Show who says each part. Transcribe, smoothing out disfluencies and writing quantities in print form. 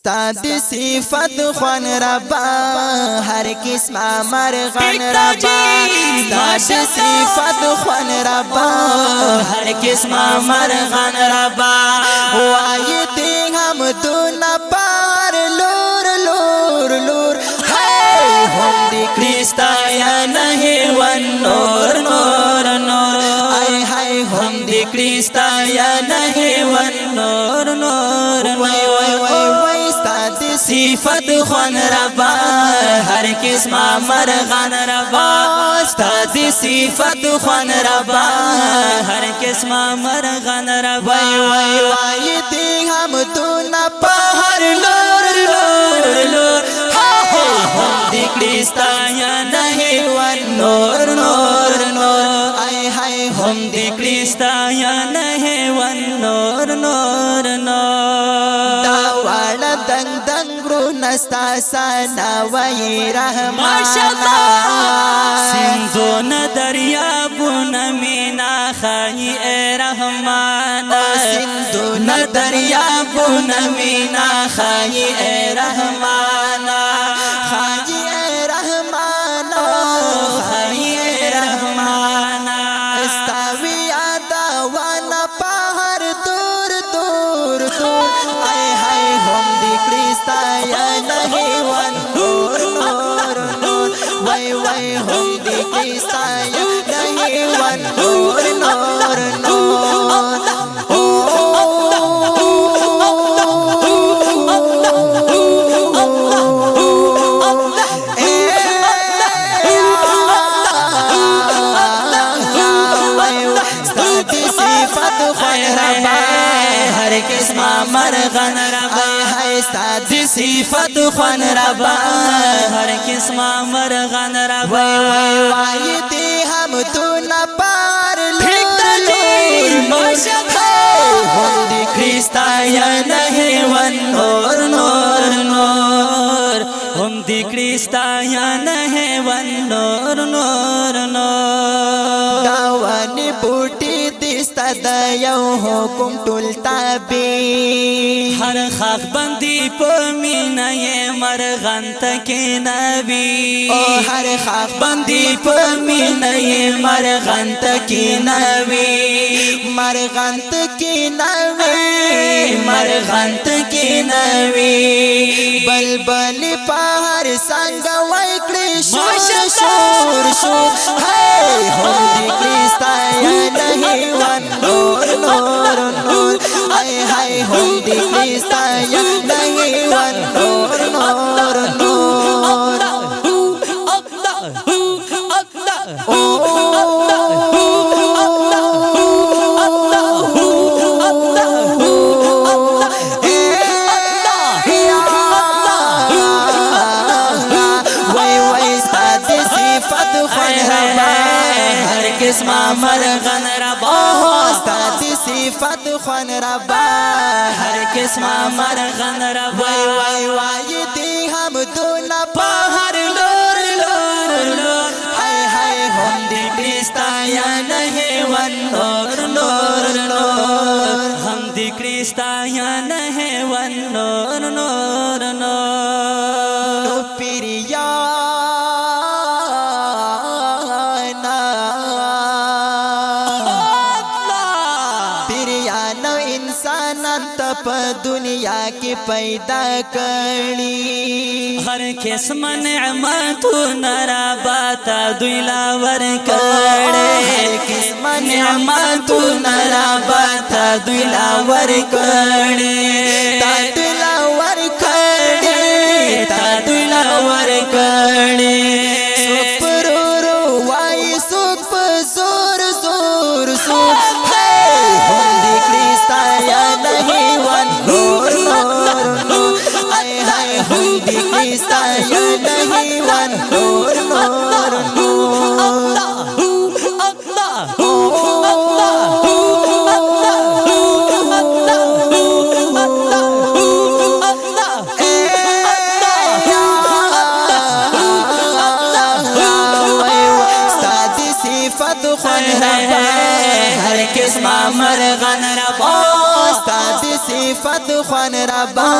Speaker 1: ستاد صفت خوان ربا ہر قسم مرغان ربا ستاد صفت خوان ربا ہر قسم مرغان ربا وایتی ہم دون پار لور لور لور ہے ہم دی کرستا یا نہیں ون نور نور نور آئے ہائے ہم دی کرستا یا نہیں ون نور نور وای وای وای صفت خوان ربا ہر قسم مرغان ربا ستاد صفت خوان ربا ہر قسم مرغان ربا وای وای دی ہم تو نہ پہر لور لور لور ہم دی کرستا یا نہیں ون نور نور نور آئے ہائے ہم دی کرستا یا نہیں ون نور نور نور داوالا دنگ دنگ نستا سانا وی رحمان سندون دریابون مینا خائی اے رحمان سندون دریابون مینا خائی اے رحمان خائی اے رحمان خائی اے رحمان استاوی آدھا وانا پہر دور دور دور آئے ہائے ہم دی کرستا یا نہیں ون نور نور نور وای وای ہم دی کرستا یا نہیں ون نور نور نور ہر قسم مرغان ربا ستاد صفت خوان ربا ہر قسم مرغان ربا وای دی ہم تو نہ پار لور لور ہم دی کرستا یا نہیں ون نور نور نور ہم دی کرستا یا نہیں ون نور نور نور داوانی بوٹی دستا دا یو حکم ٹولتا بی ہر خاک بندی پمینا یہ مرغان تکی نبی ہر خاک بندی پمینا یہ مرغان تکی نبی مرغان تکی نبی مرغان تکی نبی بلبل پہر سانگا وائکڑی شور شور شور ہے ہم دی کرستا یا نہیں ون نور نور نور آئے ہائے ہم دی کرستا یا نہیں ون نور نور نور ہر قسم مرغان ربا ستاد صفت خوان ربا ہر قسم مرغان ربا وای وای دی ہم دون پہر لور لور لور ہائے ہائے ہم دی کرستا یا نہیں ون نور نور نور ہم دی کرستا یا نہیں ون نور نور نور پیریا پا دنیا کی پیدا کری ہر قسم نعمتو نراباتا دویلا ور کڑے ہر قسم نعمتو نراباتا دویلا ور کڑے تا دویلا ور کڑے تا دویلا ور کڑے سوک پرو رو وائی سوک پر زور زور زور ہے ہم دی کرستا یا نہیں ون نور نور نور آئے ہائے ہم دی کرستا یا نہیں ون نور نور نور ستاد صفت خوان ربا ہر قسم مرغان ربا ستاد صفت خوان ربا